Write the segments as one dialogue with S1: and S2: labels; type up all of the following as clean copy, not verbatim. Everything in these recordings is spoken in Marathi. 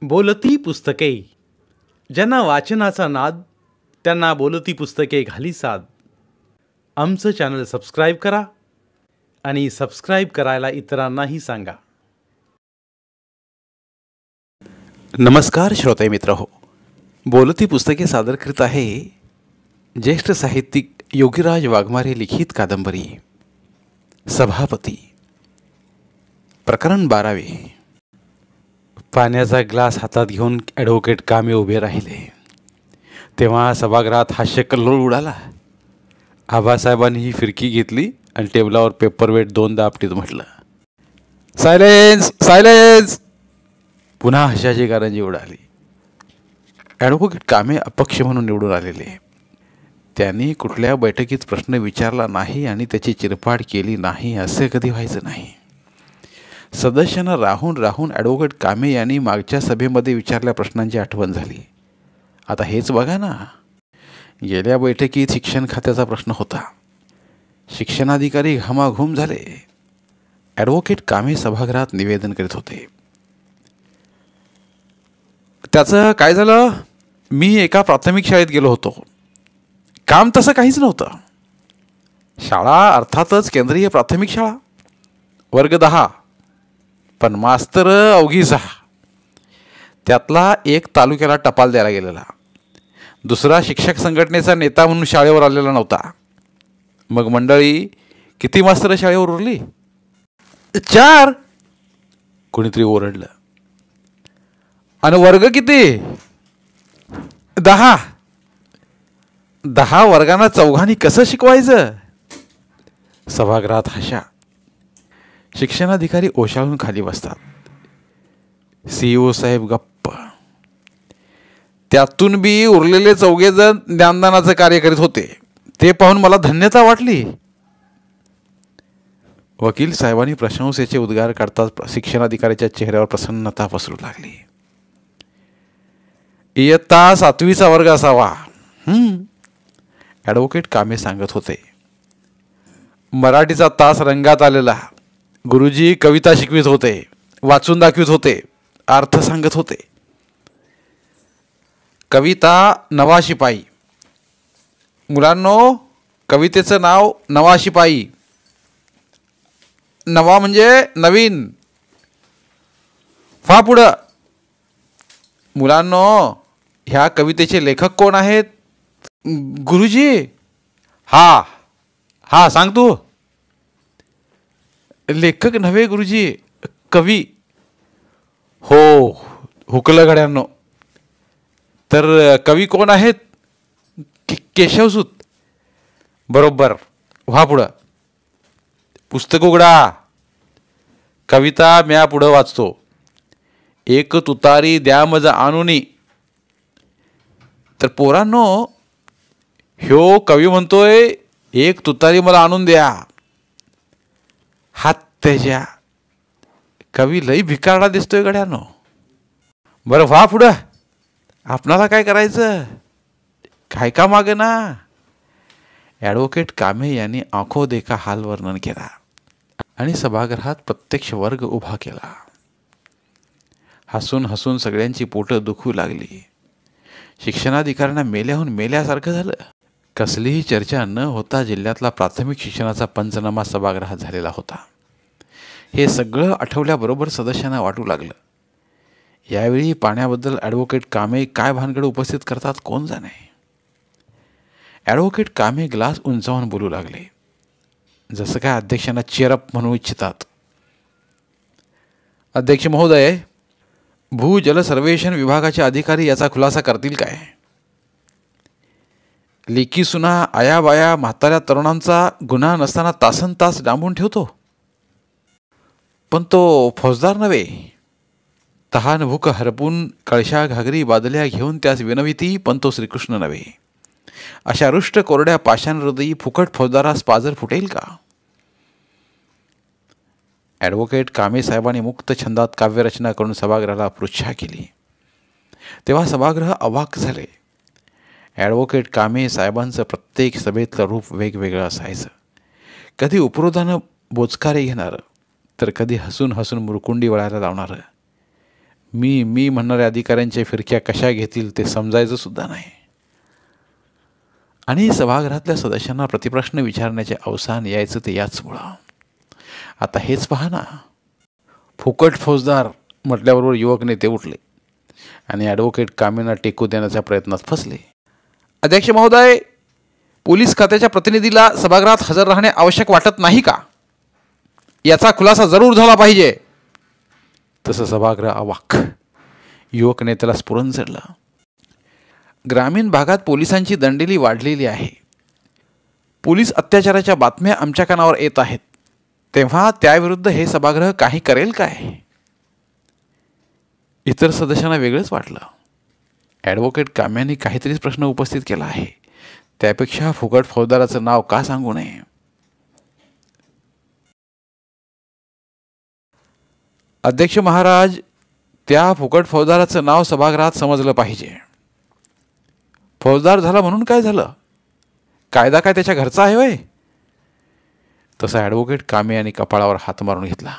S1: बोलती पुस्तके. ज्यांना वाचनाचा नाद त्यांना बोलती पुस्तके घाली साद. आमचं चॅनल सबस्क्राईब करा आणि सबस्क्राईब करायला इतरांनाही सांगा. नमस्कार श्रोते मित्र हो, बोलती पुस्तके सादर करीत आहे ज्येष्ठ साहित्यिक योगीराज वाघमारे लिखित कादंबरी सभापती. प्रकरण 12. पाण्याचा ग्लास हातात घेऊन ॲडव्होकेट कामे उभे राहिले तेव्हा सभागृहात हास्य कल्लोळ उडाला. आबासाहेबांनी ही फिरकी घेतली आणि टेबलावर पेपरवेट 2दा आपटीत म्हटलं, सायलेन्स सायलेन्स. पुन्हा हशाची कारंजी उडाली. ॲडव्होकेट कामे अपक्ष म्हणून निवडून आलेले. त्यांनी कुठल्या बैठकीत प्रश्न विचारला नाही आणि त्याची चिरफाड केली नाही असे कधी व्हायचं नाही. सदस्यांना राहून राहून ॲडव्होकेट कामे यांनी मागच्या सभेमध्ये विचारल्या प्रश्नांची आठवण झाली. आता हेच बघा ना, गेल्या बैठकीत शिक्षण खात्याचा प्रश्न होता. शिक्षणाधिकारी घामाघूम झाले. ॲडव्होकेट कामे सभागृहात निवेदन करीत होते. त्याचं काय झालं? मी एका प्राथमिक शाळेत गेलो होतो. काम तसं काहीच नव्हतं. शाळा अर्थातच केंद्रीय प्राथमिक शाळा, वर्ग 10, पण मास्तर अवघी 6. त्यातला एक तालुक्याला टपाल द्यायला गेलेला, दुसरा शिक्षक संघटनेचा नेता म्हणून शाळेवर आलेला नव्हता. मग मंडळी किती मास्तर शाळेवर उरली? 4. कोणीतरी ओरडलं. आणि वर्ग किती? 10. 10 वर्गांना चौघांनी कसं शिकवायचं? सभागृहात हशा. शिक्षणाधिकारी ओशाळून खाली बसतात. CEO साहेब गप्प. त्यातून बी उरलेले 4 जण ज्ञानदानाचं कार्य करीत होते. ते पाहून मला धन्यता वाटली. वकील साहेबांनी प्रशंसेचे उद्गार काढताच शिक्षणाधिकाऱ्याच्या चेहऱ्यावर प्रसन्नता पसरू लागली. इयत्ता 7वीचा वर्ग असावा. ॲडव्होकेट कामे सांगत होते. मराठीचा तास रंगात आलेला. गुरुजी कविता शिकवित होते, वाचून दाखवित होते, अर्थ सांगत होते. कविता नवा शिपाई. मुलांनो, कवितेचं नाव नवा शिपाई. नवा म्हणजे नवीन. फा पुढं. मुलांनो, ह्या कवितेचे लेखक कोण आहेत? गुरुजी. हा सांग तू. लेखक नव्हे गुरुजी, कवी. हो, हुकलं गड्यांनो. तर कवी कोण आहेत? केशवसूत. बरोबर. व्हा पुढं. पुस्तक उघडा. कविता म्या पुढं वाचतो. एक तुतारी द्या मज आणुनी. तर पोरांनो, ह्यो कवी म्हणतोय एक तुतारी मला आणून द्या. हात त्याच्या. कवी लई भिकारडा दिसतोय गड्यानो. बरं व्हा पुढं. आपणाला काय करायचं? काय का मागे ना. ॲडव्होकेट कामे यांनी आंखो देखा हाल वर्णन केला आणि सभागृहात प्रत्यक्ष वर्ग उभा केला. हसून हसून सगळ्यांची पोटं दुखू लागली. शिक्षणाधिकाऱ्यांना मेल्याहून मेल्यासारखं झालं. कसलीही चर्चा न होता जिल्ह्यातला प्राथमिक शिक्षणाचा पंचनामा सभागृहात झालेला होता. हे सगळं आठवल्याबरोबर सदस्यांना वाटू लागलं. यावेळी पाण्याबद्दल ॲडव्होकेट कामे काय भानगड उपस्थित करतात कोण जाणे. ॲडव्होकेट कामे ग्लास उंचावून बोलू लागले, जसं काय अध्यक्षांना चेअरअप म्हणू इच्छितात. अध्यक्ष महोदय, भूजल सर्वेक्षण विभागाचे अधिकारी याचा खुलासा करतील काय? लेकी सुना, आया बाया, म्हाताऱ्या तरुणांचा गुन्हा नसताना तासन तास डांबून ठेवतो. पण तो फौजदार नव्हे. तहान भूक हरपून कळशा घागरी बादल्या घेऊन त्यास विनविती, पण तो श्रीकृष्ण नव्हे. अशा रुष्ट कोरड्या पाषाण हृदयी फुकट फौजदारास पाजर फुटेल का? ॲडव्होकेट कामे साहेबांनी मुक्त छंदात काव्यरचना करून सभागृहाला पृच्छा केली. तेव्हा सभागृह अवाक झाले. ॲडव्होकेट कामे साहेबांचं प्रत्येक सभेतलं रूप वेगवेगळं असायचं. कधी उपरोधानं बोचकारे घेणारं, तर कधी हसून हसून मुरकुंडी वळायला लावणारं. मी म्हणणाऱ्या अधिकाऱ्यांच्या फिरक्या कशा घेतील ते समजायचं सुद्धा नाही. आणि सभागृहातल्या सदस्यांना प्रतिप्रश्न विचारण्याचे अवसान यायचं ते याचमुळं. आता हेच पहा ना, फुकट फौजदार म्हटल्याबरोबर युवक नेते उठले आणि ॲडव्होकेट कामेंना टेकू देण्याच्या प्रयत्नात फसले. अध्यक्ष महोदय, पोलीस खात्याच्या प्रतिनिधीला सभागृहात हजर राहणे आवश्यक वाटत नाही का? याचा खुलासा जरूर झाला पाहिजे. तसं सभागृह अवाक. युवक नेत्याला स्फुरण चढलं. ग्रामीण भागात पोलिसांची दंडेली वाढलेली आहे. पोलीस अत्याचाराच्या बातम्या आमच्या कानावर येत आहेत. तेव्हा त्याविरुद्ध हे सभागृह काही करेल काय? इतर सदस्यांना वेगळंच वाटलं. ॲडव्होकेट काम्यांनी काहीतरीच प्रश्न उपस्थित केला आहे. त्यापेक्षा फुकट फौजदाराचं नाव का सांगू नये? अध्यक्ष महाराज, त्या फुकट फौजदाराचं नाव सभागृहात समजलं पाहिजे. फौजदार झाला म्हणून काय झालं? कायदा काय त्याच्या घरचा आहे होय? तसा ॲडव्होकेट कामे यांनी कपाळावर हात मारून घेतला.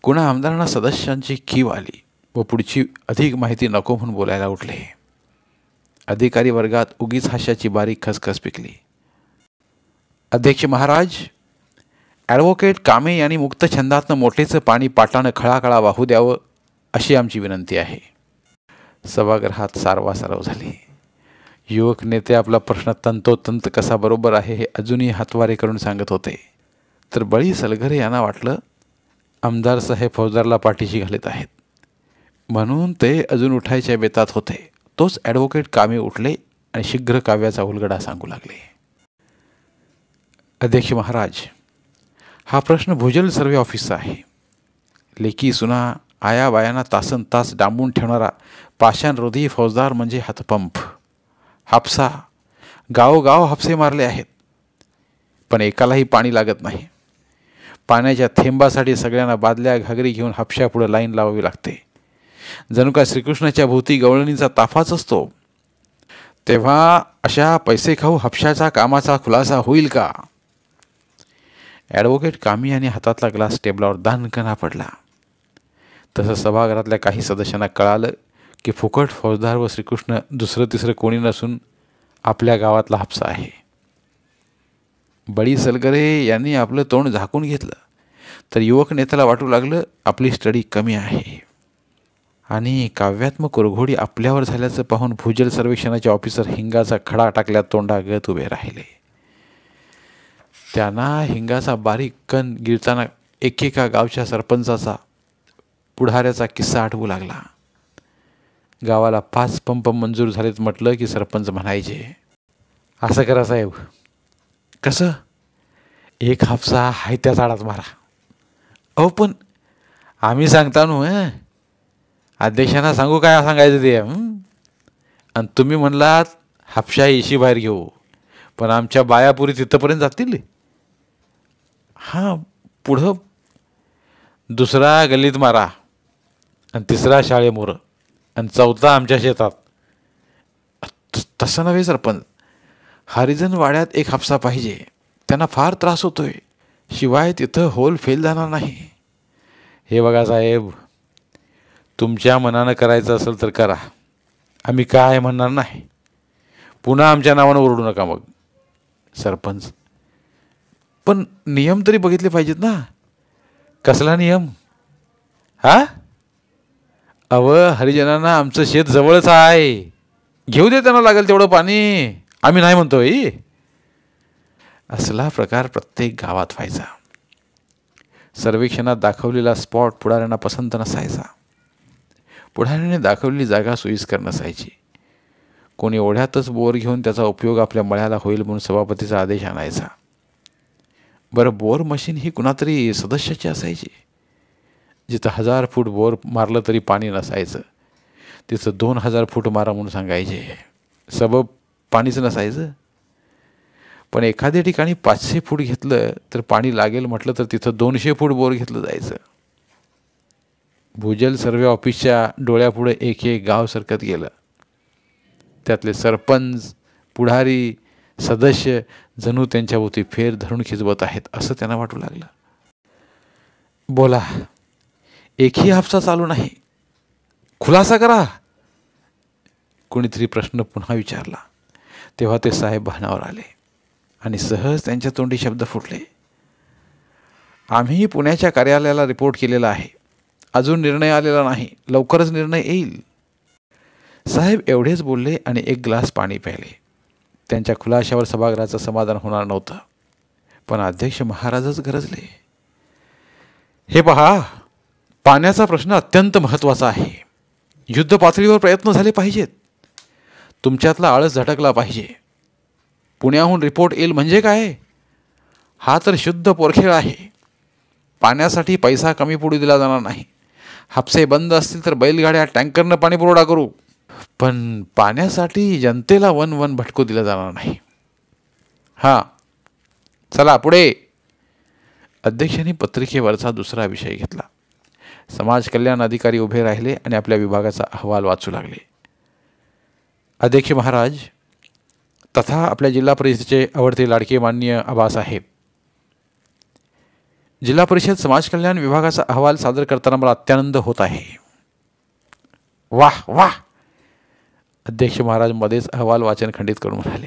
S1: कुणा आमदारांना सदस्यांची कीव आली व पुढची अधिक माहिती नको म्हणून बोलायला उठले. अधिकारी वर्गात उगीच हास्याची बारीक खसखस पिकली. अध्यक्ष महाराज, ॲडव्होकेट कामे यांनी मुक्त छंदातनं मोठेचं पाणी पाटानं खळाखळा वाहू द्यावं अशी आमची विनंती आहे. सभागृहात सारवासारव झाली. युवक नेते आपला प्रश्न तंतोतंत कसा बरोबर आहे हे अजूनही हातवारे करून सांगत होते, तर बळी सलगरे यांना वाटलं आमदार साहेब फौजदारला पाठीशी घालत आहेत, म्हणून ते अजून उठायच्या बेतात होते. तोच ॲडव्होकेट कामे उठले आणि शीघ्र काव्याचा उलगडा सांगू लागले. अध्यक्ष महाराज, हा प्रश्न भूजल सर्वे ऑफिसचा आहे. लेकी सुना आया बायांना तासन तास डांबून ठेवणारा पाषाणरोधी फौजदार म्हणजे हातपंप, हापसा. गावोगाव हापसे मारले आहेत, पण एकालाही पाणी लागत नाही. पाण्याच्या थेंबासाठी सगळ्यांना बादल्या घागरी घेऊन हापशापुढं लाईन लावावी लागते. जणू का श्रीकृष्णाच्या भोवती गवळणीचा ताफाच असतो. तेव्हा अशा पैसे खाऊ हापशाच्या कामाचा खुलासा होईल का? ॲडव्होकेट कामी यांनी हातातला ग्लास टेबलावर दानकना पडला. तसं सभागृहातल्या काही सदस्यांना कळालं की फुकट फौजदार व श्रीकृष्ण दुसरं तिसरं कोणी नसून आपल्या गावातला हापसा आहे. बळी सलगरे यांनी आपलं तोंड झाकून घेतलं, तर युवक नेत्याला वाटू लागलं आपली स्टडी कमी आहे. आणि काव्यात्मक कुरघोडी आपल्यावर झाल्याचं पाहून भूजल सर्वेक्षणाचे ऑफिसर हिंगाचा खडा टाकल्या तोंडागत उभे राहिले. त्यांना हिंगाचा बारीक कण गिळताना एकेका गावच्या सरपंचाचा पुढाऱ्याचा किस्सा आठवू लागला. गावाला 5 पंप मंजूर झालेत म्हटलं की सरपंच म्हणायचे, असं करा साहेब. कसं? एक हापसा हाय त्या झाडात मारा. अहो पण आम्ही सांगता नो अध्यक्षांना सांगू काय सांगायचं ते. आणि तुम्ही म्हणलात हापशा इशी बाहेर घेऊ, पण आमच्या बायापुरी तिथंपर्यंत जातील. हां, पुढं दुसरा गल्लीत मारा, आणि तिसरा शाळेमोरं, आणि चौथा आमच्या शेतात. तसं नव्हे सरपंच, हरिजन वाड्यात एक हापसा पाहिजे. त्यांना फार त्रास होतोय, शिवाय तिथं होल फेल जाणार नाही. हे बघा साहेब, तुमच्या मनानं करायचं असेल तर करा, आम्ही काय म्हणणार नाही. पुन्हा आमच्या नावानं ओरडू नका मग. सरपंच, पण नियम तरी बघितले पाहिजेत ना. कसला नियम? हा? हरिजनांना आमचं शेत जवळच आहे, घेऊ दे त्यांना लागेल तेवढं पाणी, आम्ही नाही म्हणतोय. असला प्रकार प्रत्येक गावात व्हायचा. सर्वेक्षणात दाखवलेला स्पॉट पुढाऱ्यांना पसंत नसायचा. पुढाऱ्याने दाखवलेली जागा सोयीस्कर नसायची. कोणी ओढ्यातच बोर घेऊन त्याचा उपयोग आपल्या मळ्याला होईल म्हणून सभापतीचा आदेश आणायचा. बरं, बोर मशीन ही कुणातरी सदस्याची असायची. जिथं 1000 फूट बोर मारलं तरी पाणी नसायचं, तिथं 2000 फूट मारा म्हणून सांगायचे. सबब पाणीच नसायचं. पण एखाद्या ठिकाणी 500 फूट घेतलं तर पाणी लागेल म्हटलं तर तिथं 200 फूट बोर घेतलं जायचं. भूजल सर्वे ऑफिसच्या डोळ्यापुढे एक एक गाव सरकत गेलं. त्यातले सरपंच, पुढारी, सदस्य जणू त्यांच्याभोवती फेर धरून खिजवत आहेत असं त्यांना वाटू लागलं. बोला, एकही हापसा चालू नाही. खुलासा करा, कोणीतरी प्रश्न पुन्हा विचारला. तेव्हा ते साहेब भानावर आले आणि सहज त्यांच्या तोंडी शब्द फुटले. आम्ही पुण्याच्या कार्यालयाला रिपोर्ट केलेला आहे. अजून निर्णय आलेला नाही. लवकरच निर्णय येईल. साहेब एवढेच बोलले आणि एक ग्लास पाणी प्यायले. त्यांच्या खुलाशावर सभागृहाचं समाधान होणार नव्हतं, पण अध्यक्ष महाराजच गरजले. हे पहा, पाण्याचा प्रश्न अत्यंत महत्त्वाचा आहे. युद्ध पातळीवर प्रयत्न झाले पाहिजेत. तुमच्यातला आळस झटकला पाहिजे. पुण्याहून रिपोर्ट येईल म्हणजे काय? हा तर शुद्ध पोरखेळ आहे. पाण्यासाठी पैसा कमी पडू दिला जाणार नाही. हापसे बंद असतील तर बैलगाड्या टँकरनं पाणी पुरवठा करू, पण पाण्यासाठी जनतेला वन वन भटकू दिलं जाणार नाही. हां, चला पुढे. अध्यक्षांनी पत्रिकेवरचा दुसरा विषय घेतला. समाज कल्याण अधिकारी उभे राहिले आणि आपल्या विभागाचा अहवाल वाचू लागले. अध्यक्ष महाराज तथा आपल्या जिल्हा परिषदेचे आवडते लाडके माननीय आबासाहेब, जिल्हा परिषद समाज कल्याण विभागाचा अहवाल सादर करताना मला अत्यानंद होत आहे. वाह वाह. अध्यक्ष महाराज मध्येच अहवाल वाचन खंडित करून म्हणाले,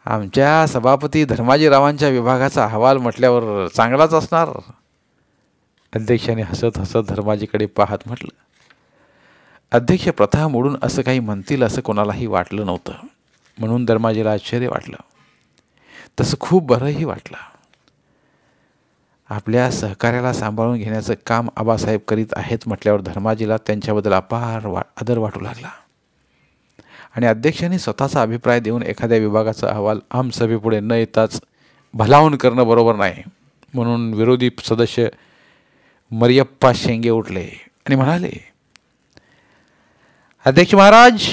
S1: आमच्या सभापती धर्माजीरावांच्या विभागाचा अहवाल म्हटल्यावर चांगलाच असणार. अध्यक्षाने हसत हसत धर्माजीकडे पाहत म्हटलं. अध्यक्ष प्रथा मोडून असं काही म्हणतील असं कोणालाही वाटलं नव्हतं, म्हणून धर्माजीला आश्चर्य वाटलं. तसं खूप बरंही वाटलं. आपल्या सहकार्याला सांभाळून घेण्याचं काम आबासाहेब करीत आहेत म्हटल्यावर धर्माजीला त्यांच्याबद्दल अपार आदर वाटू लागला. आणि अध्यक्षांनी स्वतःचा अभिप्राय देऊन एखाद्या विभागाचा अहवाल आमसभेपुढे न येताच भलावून करणं बरोबर नाही, म्हणून विरोधी सदस्य मरियप्पा शेंगे उठले आणि म्हणाले, अध्यक्ष महाराज,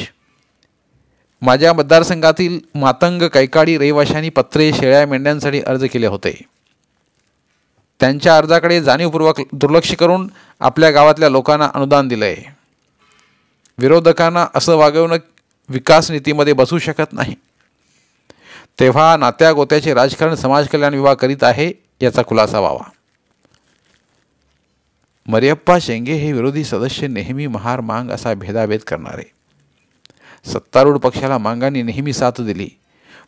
S1: माझ्या मतदारसंघातील मातंग कैकाडी रहिवाशांनी पत्रे, शेळ्या, मेंढ्यांसाठी अर्ज केले होते. त्यांच्या अर्जाकडे जाणीवपूर्वक दुर्लक्ष करून आपल्या गावातल्या लोकांना अनुदान दिलंय. विरोधकांना असं वागवणं विकास नीतीमध्ये बसू शकत नाही. तेव्हा नात्या गोत्याचे राजकारण समाज कल्याण विभाग करीत आहे याचा खुलासा व्हावा. मरियप्पा शेंगे हे विरोधी सदस्य नेहमी महार मांग असा भेदाभेद करणारे. सत्तारूढ पक्षाला मांगांनी नेहमी साथ दिली,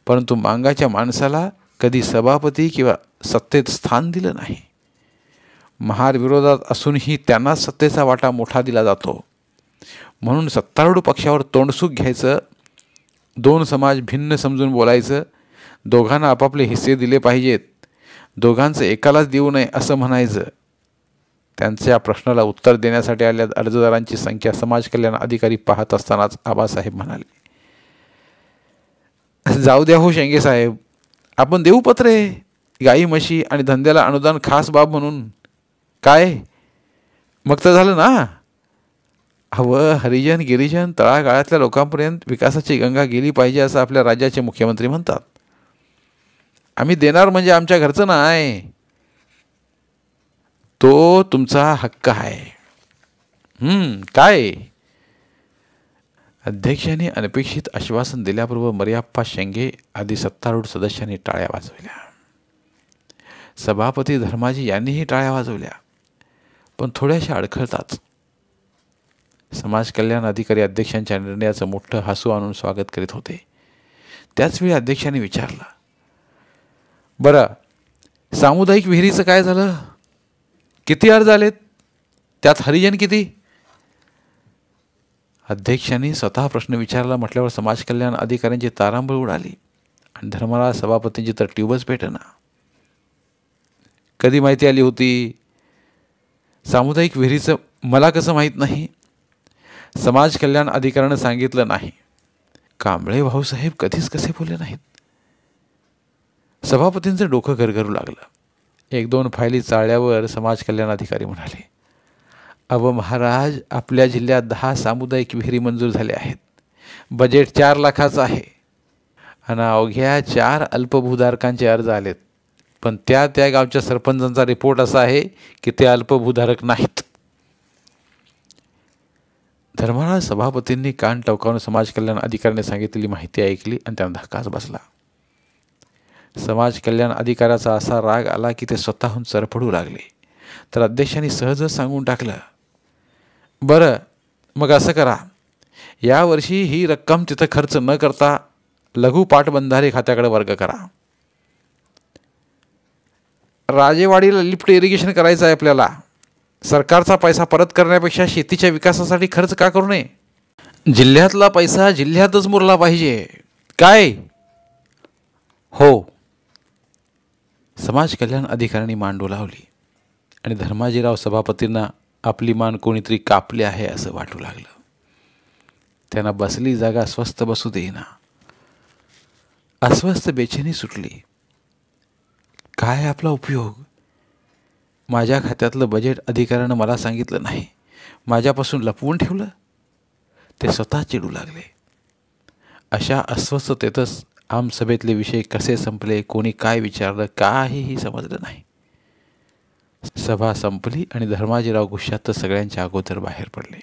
S1: परंतु मांगाच्या माणसाला कधी सभापती किंवा सत्तेत स्थान दिलं नाही. महार विरोधात असूनही त्यांना सत्तेचा वाटा मोठा दिला जातो. म्हणून सत्तारूढ पक्षावर तोंडसुख घ्यायचं, दोन समाज भिन्न समजून बोलायचं, दोघांना आपापले हिस्से दिले पाहिजेत, दोघांचं एकालाच देऊ नये असं म्हणायचं. त्यांच्या प्रश्नाला उत्तर देण्यासाठी आलेल्या अर्जदारांची संख्या समाज कल्याण अधिकारी पाहत असतानाच आबासाहेब म्हणाले, जाऊ द्या हो शेंगे साहेब, आपण देऊ पत्रे. गाई म्हशी आणि धंद्याला अनुदान खास बाब म्हणून. काय मग तर झालं ना. हवं हरिजन गिरिजन तळागाळातल्या लोकांपर्यंत विकासाची गंगा गेली पाहिजे असं आपल्या राज्याचे मुख्यमंत्री म्हणतात. आम्ही देणार म्हणजे आमच्या घरचं नाही. तो तुमचा हक्क आहे. काय? अध्यक्षांनी अनपेक्षित आश्वासन दिल्याबरोबर मरियप्पा शेंगे आदी सत्तारूढ सदस्यांनी टाळ्या वाजवल्या. सभापती धर्माजी यांनीही टाळ्या वाजवल्या, पण थोड्याशा अडखळताच. समाज कल्याण अधिकारी अध्यक्षांच्या निर्णयाचं मोठं हसू आणून स्वागत करीत होते. त्याचवेळी अध्यक्षांनी विचारलं, बरं, सामुदायिक विहिरीचं काय झालं? किती अर्ज आलेत? त्यात हरिजन किती? अध्यक्षांनी स्वतः प्रश्न विचारला म्हटल्यावर समाज कल्याण अधिकाऱ्यांची तारांबळ उडाली आणि धर्माला सभापतींची तर ट्यूबच पेटेना. कधी माहिती आली होती? सामुदायिक विहिरीचं मला कसं माहीत नाही? समाज कल्याण अधिकाऱ्यानं सांगितलं नाही. कांबळे भाऊसाहेब कधीच कसे बोलले नाहीत. सभापतींचं डोकं गरगरू लागलं. एक दोन फायली चाळल्यावर समाज कल्याण अधिकारी म्हणाले, अव महाराज, आपल्या जिल्ह्यात 10 सामुदायिक विहिरी मंजूर झाल्या आहेत. बजेट 4 लाखाचं आहे आणि अवघ्या 4 अल्पभूधारकांचे अर्ज आलेत. पण त्या गावच्या सरपंचांचा रिपोर्ट असा आहे की ते अल्पभूधारक नाहीत. धर्माळा सभापतींनी कान टवकावून समाज कल्याण अधिकाऱ्याने सांगितलेली माहिती ऐकली आणि त्यांना धक्काच बसला. समाज कल्याण अधिकाऱ्याचा असा राग आला की ते स्वतःहून सरपडू लागले. तर अध्यक्षांनी सहजच सांगून टाकलं, बरं, मग असं करा, यावर्षी ही रक्कम तिथं खर्च न करता लघु पाटबंधारे खात्याकडे वर्ग करा. राजेवाडीला लिफ्ट इरिगेशन करायचं आहे आपल्याला. सरकारचा पैसा परत करण्यापेक्षा शेतीच्या विकासासाठी खर्च का करू नये? जिल्ह्यातला पैसा जिल्ह्यातच मुरला पाहिजे. काय? हो. समाज कल्याण अधिकाऱ्यांनी मान डोलावली आणि धर्माजीराव सभापतींना आपली मान कोणीतरी कापली आहे असं वाटू लागलं. त्यांना बसली जागा स्वस्थ बसू देईना. अस्वस्थ बेचैनी सुटली. काय आपला उपयोग? माझ्या खात्यातलं बजेट अधिकाऱ्यानं मला सांगितलं नाही, माझ्यापासून लपवून ठेवलं. ते स्वतः चिडू लागले. अशा अस्वस्थतेतच आमसभेतले विषय कसे संपले, कोणी काय विचारलं, काहीही समजलं नाही. सभा संपली आणि धर्माजीराव गुस्सात सगळ्यांच्या अगोदर बाहेर पडले.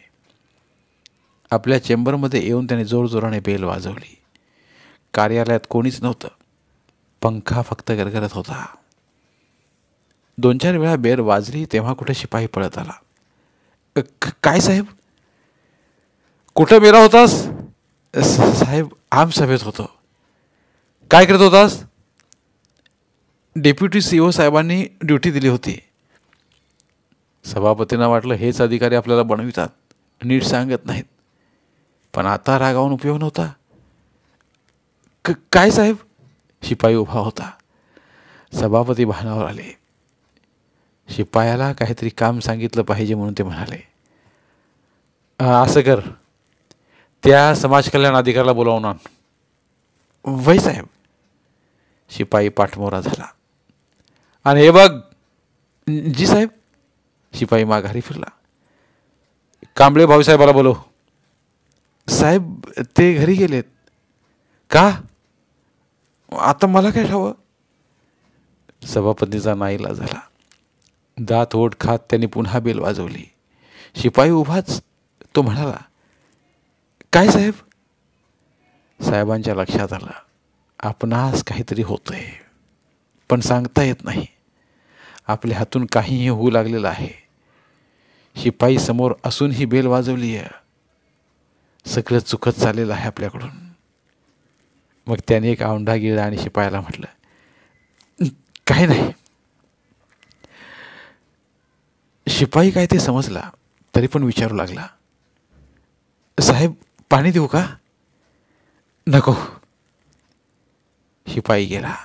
S1: आपल्या चेंबरमध्ये येऊन त्याने जोरजोराने बेल वाजवली. कार्यालयात कोणीच नव्हतं. पंखा फक्त गरगरत होता. 2-4 वेळा बेल वाजली तेव्हा कुठे शिपाई पळत आला. काय साहेब? कुठं मेला होतास? साहेब, आमसभेत होतो. काय करत होतास? डेप्युटी CO साहेबांनी ड्युटी दिली होती. सभापतींना वाटलं हेच अधिकारी आपल्याला बनवितात, नीट सांगत नाहीत. पण आता रागावून उपयोग नव्हता. काय साहेब? शिपाई उभा होता. सभापती भानावर आले. शिपायाला काहीतरी काम सांगितलं पाहिजे म्हणून ते म्हणाले, असं कर, त्या समाज कल्याण अधिकाऱ्याला बोलावून आण. वय साहेब. शिपाई पाठमोरा झाला. आणि हे बघ. जी साहेब. शिपाई माघारी फिरला. कांबळे भाऊसाहेबाला बोलव. साहेब, ते घरी गेलेत. का? आता मला काय ठावं? सभापतीचा नाईलाज झाला. दात ओठ खात त्यांनी पुन्हा बेल वाजवली. शिपाई उभाच. तो म्हणाला, काय साहेब? साहेबांच्या लक्षात आलं, आपणास काहीतरी होतंय, पण सांगता येत नाही. आपल्या हातून काहीही होऊ लागलेलं आहे. शिपाई समोर असूनही बेल वाजवली आहे. सगळं चुकत चाललेलं आहे आपल्याकडून. मग त्याने एक औंढा गिळला आणि शिपायाला म्हटलं, काय नाही. शिपाई काय ते समजला, तरी पण विचारू लागला, साहेब, पाणी देऊ का? नको. शिपाई गेला.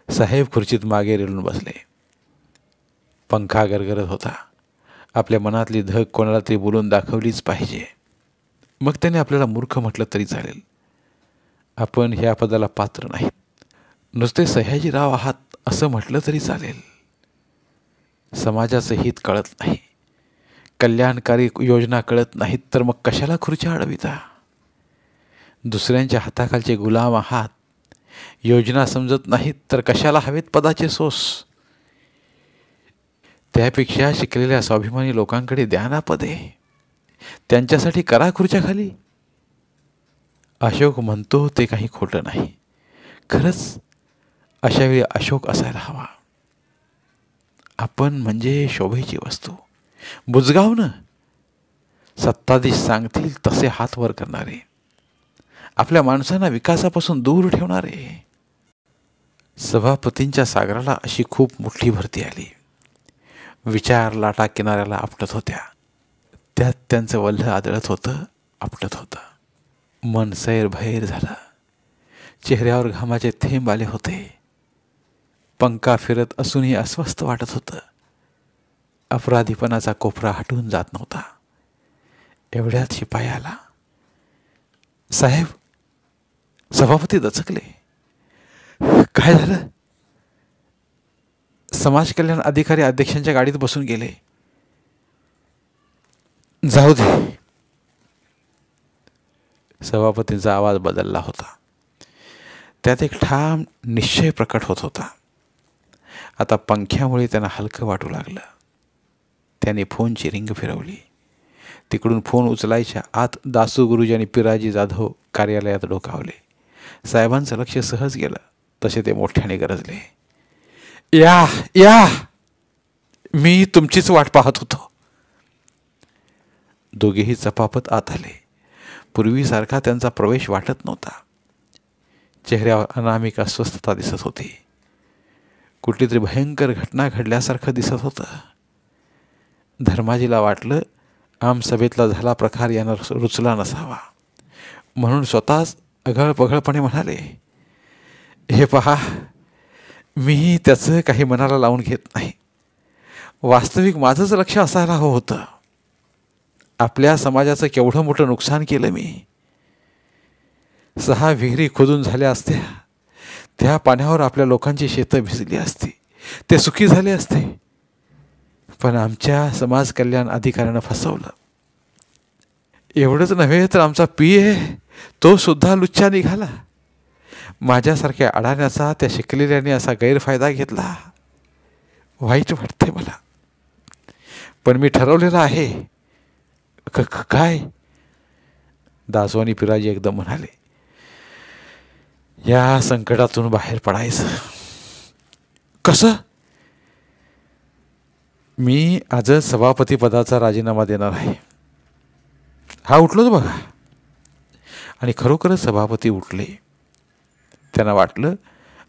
S1: साहेब खुर्चीत मागे रेलून बसले. पंखा गरगरत होता. आपल्या मनातली धग कोणाला तरी बोलून दाखवलीच पाहिजे. मग त्याने आपल्याला मूर्ख म्हटलं तरी चालेल. आपण ह्या पदाला पात्र नाहीत. नुसते सयाजीराव आहात असं म्हटलं तरी चालेल. समाजाचं हित कळत नाही, कल्याणकारी योजना कळत नाहीत, तर मग कशाला खुर्च्या अडविता? दुसऱ्यांच्या हाताखालचे गुलाम आहात. योजना समजत नाहीत तर कशाला हवेत पदाचे सोस? त्यापेक्षा शिकलेल्या स्वाभिमानी लोकांकडे द्या ना पदे. त्यांच्यासाठी करा खुर्च्या खाली. अशोक म्हणतो ते काही खोटं नाही. खरंच अशावेळी अशोक असायला हवा. आपण म्हणजे शोभेची वस्तू, बुजगावणं. सत्ताधीश सांगतील तसे हात वर करणारे, आपल्या माणसांना विकासापासून दूर ठेवणारे. सभापतींच्या सागराला अशी खूप मोठी भरती आली. विचार लाटा किनाऱ्याला आपटत होत्या. त्यात त्यांचं वल्ह आदळत होतं, आपटत होतं. मन सैरभैर झालं. चेहऱ्यावर घामाचे थेंब आले होते. पंखा फिरत असूनही अस्वस्थ वाटत होतं. अपराधीपणाचा कोपरा हटून जात नव्हता. एवढ्यात शिपाई आला. साहेब. सभापती दचकले. काय झालं? समाज कल्याण अधिकारी अध्यक्षांच्या गाडीत बसून गेले. जाऊ दे. सभापतींचा आवाज बदलला होता. त्यात एक ठाम निश्चय प्रकट होत होता. आता पंख्यामुळे त्यांना हलकं वाटू लागलं. त्याने फोनची रिंग फिरवली. तिकडून फोन उचलायच्या आत दासू गुरुजी आणि पिराजी जाधव कार्यालयात डोकावले. साहेबांचं लक्ष सहज गेलं तसे ते मोठ्याने गरजले, या या, मी तुमचीच वाट पाहत होतो. दोघेही चपापत आत आले. पूर्वीसारखा त्यांचा प्रवेश वाटत नव्हता. चेहऱ्यावर अनामिक अस्वस्थता दिसत होती. कुठली तरी भयंकर घटना घडल्यासारखं दिसत होतं. धर्माजीला वाटलं आमसभेतला झाला प्रकार यांना रुचला नसावा, म्हणून स्वतःच अघळपघळपणे म्हणाले, हे पहा, मी त्याचं काही मनाला लावून घेत नाही. वास्तविक माझंच लक्ष असायला हवं होतं. आपल्या समाजाचं केवढं मोठं नुकसान केलं मी. 6 विहिरी खोदून झाल्या असत्या, त्या पाण्यावर आपल्या लोकांची शेतं भिजली असती, ते सुखी झाले असते. पण आमच्या समाज कल्याण अधिकाऱ्यानं फसवलं. एवढंच नव्हे तर आमचा PA तो सुद्धा लुच्चा निघाला. माझ्यासारख्या अडाण्याचा त्या शिकलेल्याने असा गैरफायदा घेतला. वाईट वाटते मला, पण मी ठरवलेलं आहे. काय? दासवानी पिराजी एकदम म्हणाले, या संकटातून बाहेर पडायचं. कसं? मी आजच सभापती पदाचा राजीनामा देणार आहे. हा उठलोच बघा. आणि खरोखरच सभापती उठले. त्यांना वाटलं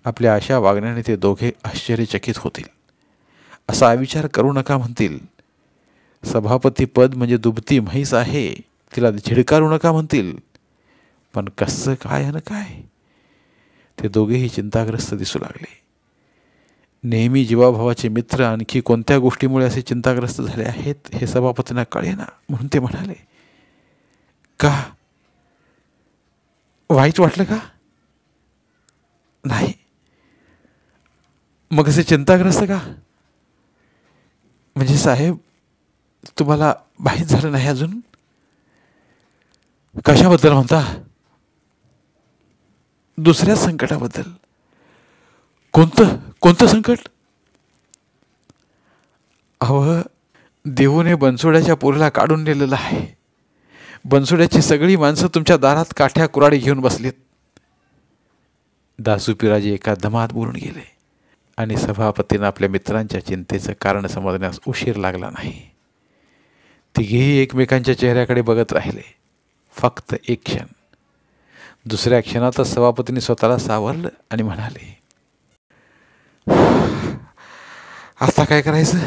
S1: आपल्या अशा वागण्याने ते दोघे आश्चर्यचकित होतील. असा विचार करू नका म्हणतील. सभापती पद म्हणजे दुभती म्हैस आहे, तिला झिडकारू नका म्हणतील. पण कसं काय न काय? ते दोघेही चिंताग्रस्त दिसू लागले. नेहमी जीवाभावाचे मित्र आणखी कोणत्या गोष्टीमुळे असे चिंताग्रस्त झाले आहेत हे सभापतींना कळेना, म्हणून ते म्हणाले, का वाईट वाटलं का? नाही. मग असे चिंताग्रस्त का? म्हणजे साहेब, तुम्हाला माहीत झालं नाही अजून? कशाबद्दल म्हणता? दुसऱ्या संकटाबद्दल. कोणतं संकट? अहो, देवूने बनसोड्याच्या पोरीला काढून नेलेलं आहे. बनसोड्याची सगळी माणसं तुमच्या दारात काठ्या कुऱ्हाडी घेऊन बसलीत. दासू पिराजी एका दमात बोलून गेले आणि सभापतींना आपल्या मित्रांच्या चिंतेचं कारण समजण्यास उशीर लागला नाही. तिघेही एकमेकांच्या चेहऱ्याकडे बघत राहिले. फक्त एक क्षण. दुसऱ्या क्षणातच सभापतींनी स्वतःला सावरलं आणि म्हणाले, आता काय करायचं?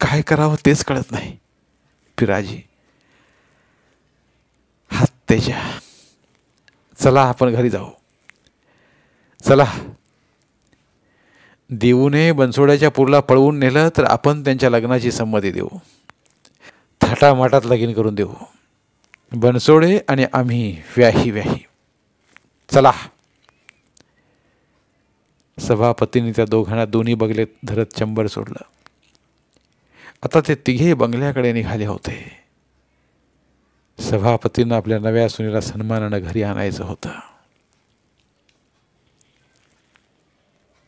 S1: काय करावं तेच कळत नाही. पिराजी, हत्तेच्या. चला आपण घरी जाऊ. चला. देवूने बनसोड्याच्या पूरला पळवून नेलं तर आपण त्यांच्या लग्नाची संमती देऊ. थाटामाटात लगीन करून देऊ. बनसोडे आणि आम्ही व्याही. चला. सभापतींनी त्या दोघांना दोन्ही बंगले धरत चंबर सोडलं. आता ते तिघे बंगल्याकडे निघाले होते. सभापतींना आपल्या नव्या सुनेला सन्मानानं घरी आणायचं होतं.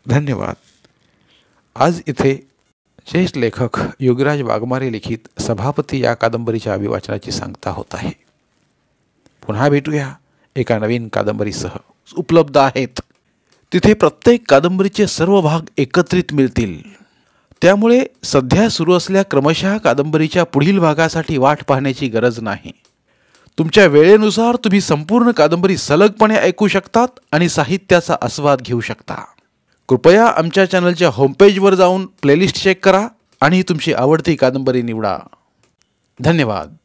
S1: धन्यवाद. आज इथे ज्येष्ठ लेखक योगीराज वाघमारे लिखित सभापती या कादंबरीच्या अभिवाचनाची सांगता होत आहे. पुन्हा भेटूया एका नवीन कादंबरीसह. उपलब्ध आहेत तिथे प्रत्येक कादंबरीचे सर्व भाग एकत्रित मिळतील. त्यामुळे सध्या सुरू असलेल्या क्रमशः कादंबरीच्या पुढील भागासाठी वाट पाहण्याची गरज नाही. तुमच्या वेळेनुसार तुम्ही संपूर्ण कादंबरी सलगपणे ऐकू शकतात आणि साहित्याचा आस्वाद घेऊ शकता. कृपया आमच्या चॅनलच्या होमपेजवर जाऊन प्लेलिस्ट चेक करा आणि तुमची आवडती कादंबरी निवडा. धन्यवाद.